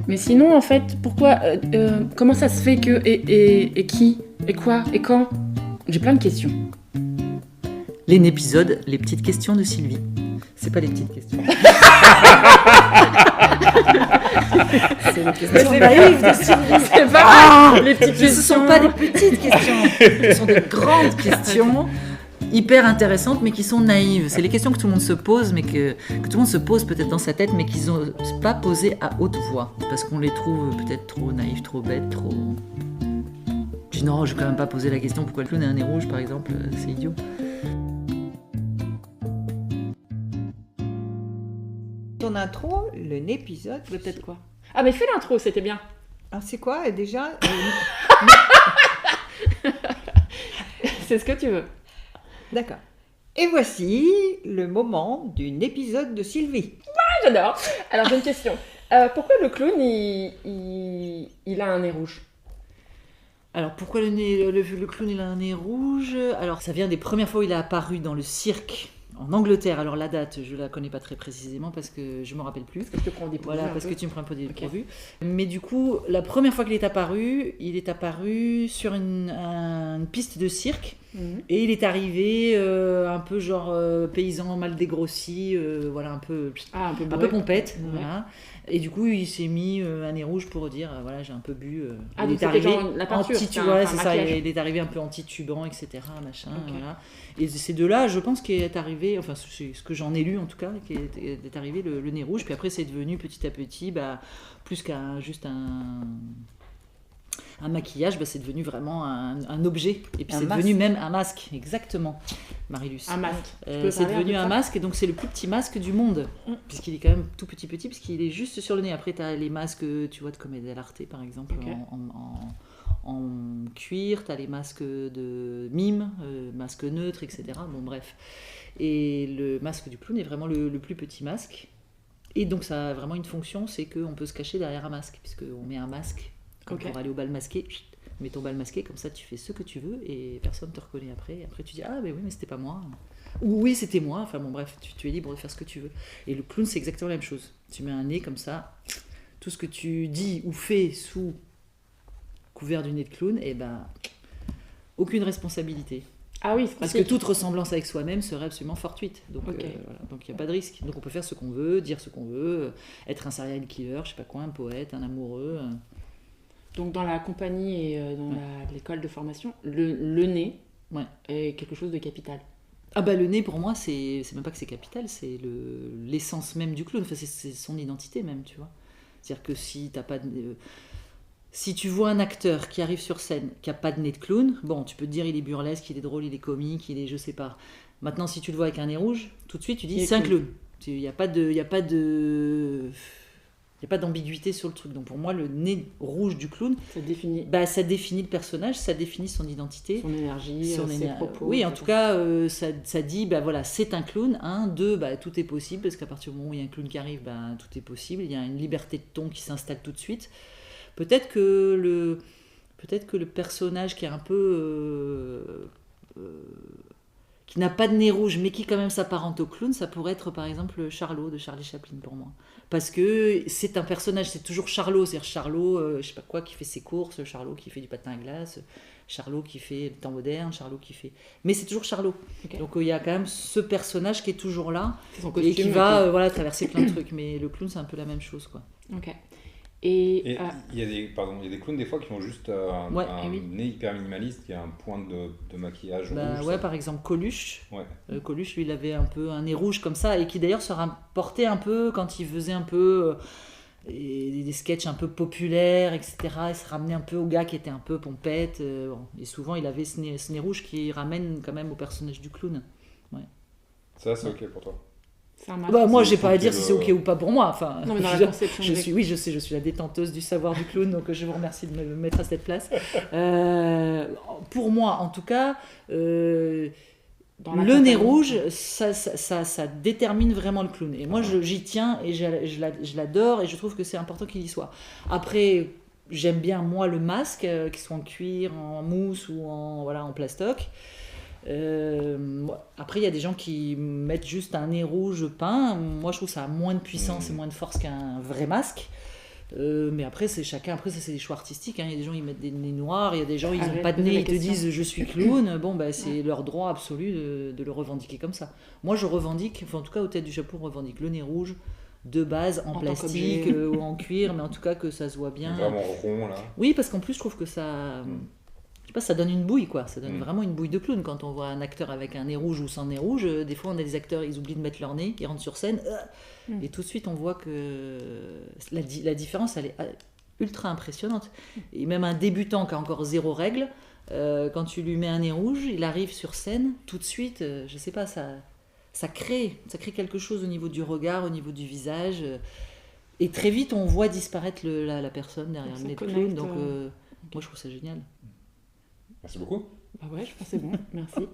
Mais sinon, en fait, pourquoi, comment ça se fait que, et qui, et quoi, et quand? J'ai plein de questions. L'épisode, les petites questions de Sylvie. C'est pas les petites questions. C'est les questions naïves de Sylvie. C'est pas les petites questions. Ce sont pas des petites questions. Ce sont des grandes questions hyper intéressantes, mais qui sont naïves. C'est les questions que tout le monde se pose, mais que tout le monde se pose peut-être dans sa tête, mais qu'ils n'osent pas poser à haute voix. Parce qu'on les trouve peut-être trop naïfs, trop bêtes, trop... Je dis non, je vais quand même pas poser la question pourquoi le clown a un nez rouge, par exemple. C'est idiot. Ton intro, l'épisode. Peut-être quoi. Ah, mais fais l'intro, c'était bien. Ah, c'est quoi déjà C'est ce que tu veux. D'accord. Et voici le moment d'un épisode de Sylvie. Ah, j'adore. Alors, j'ai une question. Pourquoi le clown, il a un nez rouge? Alors, pourquoi le clown il a un nez rouge? Alors, ça vient des premières fois où il est apparu dans le cirque en Angleterre. Alors, la date, je la connais pas très précisément parce que je me rappelle plus. Parce que je te prends des Voilà, parce que tu me prends un peu des dépourvus. Mais du coup, la première fois qu'il est apparu sur une piste de cirque. Et il est arrivé un peu genre paysan mal dégrossi, voilà, un peu pompette. Ouais. Voilà. Et du coup, il s'est mis un nez rouge pour dire voilà, j'ai un peu bu. Ah, il donc est arrivé genre la peinture, c'est ça, il est arrivé un peu anti-tubant, etc. Machin, Okay. voilà. Et c'est de là, je pense, qu'est arrivé, enfin, c'est ce que j'en ai lu en tout cas, qu'est arrivé le nez rouge. Puis après, c'est devenu petit à petit, plus qu'un juste un maquillage, c'est devenu vraiment un objet. Et puis c'est devenu même un masque, exactement, Marilus. Un masque. C'est devenu un masque, et donc c'est le plus petit masque du monde, puisqu'il est quand même tout petit, puisqu'il est juste sur le nez. Après, tu as les masques, tu vois, de comédie dell'arte, par exemple, okay. en cuir, tu as les masques de mime, masques neutres, etc. Bon, bref. Et le masque du clown est vraiment le plus petit masque. Et donc ça a vraiment une fonction, c'est qu'on peut se cacher derrière un masque, puisqu'on met un masque. Pour aller au bal masqué, mets ton bal masqué, comme ça tu fais ce que tu veux et personne ne te reconnaît après. Et après tu dis ah mais oui mais c'était pas moi. Ou oui c'était moi, enfin bon bref, tu es libre de faire ce que tu veux. Et le clown c'est exactement la même chose. Tu mets un nez comme ça, tout ce que tu dis ou fais sous couvert du nez de clown, et aucune responsabilité. Ah oui, c'est parce que toute ressemblance avec soi-même serait absolument fortuite. Donc voilà. Donc il n'y a pas de risque. Donc on peut faire ce qu'on veut, dire ce qu'on veut, être un serial killer, je sais pas quoi, un poète, un amoureux. Donc dans la compagnie et dans l'école de formation, le nez est quelque chose de capital. Ah le nez pour moi c'est même pas que c'est capital, c'est l'essence même du clown, enfin, c'est son identité même, tu vois. C'est-à-dire que si t'as pas de... Si tu vois un acteur qui arrive sur scène qui a pas de nez de clown, bon tu peux te dire il est burlesque, il est drôle, il est comique, il est je sais pas. Maintenant si tu le vois avec un nez rouge, tout de suite tu dis c'est un clown. Il y a pas d'ambiguïté sur le truc. Donc pour moi, le nez rouge du clown, ça définit le personnage, ça définit son identité, son énergie, ses propos. Oui, en tout cas, ça dit, voilà, c'est un clown. 1, 2, tout est possible, parce qu'à partir du moment où il y a un clown qui arrive, tout est possible. Il y a une liberté de ton qui s'installe tout de suite. Peut-être que le personnage qui est un peu... qui n'a pas de nez rouge, mais qui quand même s'apparente au clown, ça pourrait être par exemple Charlot de Charlie Chaplin pour moi. Parce que c'est un personnage, c'est toujours Charlot, c'est-à-dire Charlot, je sais pas quoi, qui fait ses courses, Charlot qui fait du patin à glace, Charlot qui fait le temps moderne, Charlot qui fait... Mais c'est toujours Charlot. Okay. Donc il y a quand même ce personnage qui est toujours là, et qui va traverser plein de trucs. Mais le clown, c'est un peu la même chose, quoi. Ok. Et il y a des clowns des fois qui ont juste un nez hyper minimaliste, qui a un point de maquillage rouge. Ouais, par exemple Coluche. Coluche, lui, il avait un peu un nez rouge comme ça, et qui d'ailleurs se rapportait un peu quand il faisait un peu des sketchs un peu populaires, etc. Il se ramenait un peu au gars qui était un peu pompette. Et souvent, il avait ce nez rouge qui ramène quand même au personnage du clown. Ouais. Ça, c'est ok pour toi? Moi, j'ai pas à dire si c'est ok ou pas pour moi. Enfin, non, mais dans la conception je sais, je suis la détenteuse du savoir du clown, donc je vous remercie de me mettre à cette place. Pour moi, en tout cas, le nez rouge, ça détermine vraiment le clown. Et moi, j'y tiens et je l'adore et je trouve que c'est important qu'il y soit. Après, j'aime bien moi le masque, qu'il soit en cuir, en mousse ou en plastoc. Après il y a des gens qui mettent juste un nez rouge peint. Moi je trouve que ça a moins de puissance et moins de force qu'un vrai masque. Mais après, c'est chacun. Après, ça, c'est des choix artistiques. Hein. Il y a des gens, ils mettent des nez noirs. Il y a des gens, ils n'ont pas de nez. Ils te disent, je suis clown. Bon, bah, c'est leur droit absolu de le revendiquer comme ça. Moi, je revendique, enfin, en tout cas, au Tête du Chapeau, on revendique le nez rouge de base en plastique ou en cuir, mais en tout cas que ça se voit bien. Vraiment rond, là. Oui, parce qu'en plus, je trouve que ça... Je sais pas, ça donne une bouille, quoi. Ça donne vraiment une bouille de clown. Quand on voit un acteur avec un nez rouge ou sans nez rouge, des fois, on a des acteurs, ils oublient de mettre leur nez, ils rentrent sur scène, et tout de suite, on voit que la différence, elle est ultra impressionnante. Et même un débutant qui a encore 0 règle, quand tu lui mets un nez rouge, il arrive sur scène, tout de suite, je sais pas, ça crée quelque chose au niveau du regard, au niveau du visage, et très vite, on voit disparaître la personne derrière le nez de clown. Donc, moi, je trouve ça génial. Merci beaucoup. Bah ouais, je pense que c'est bon. Merci.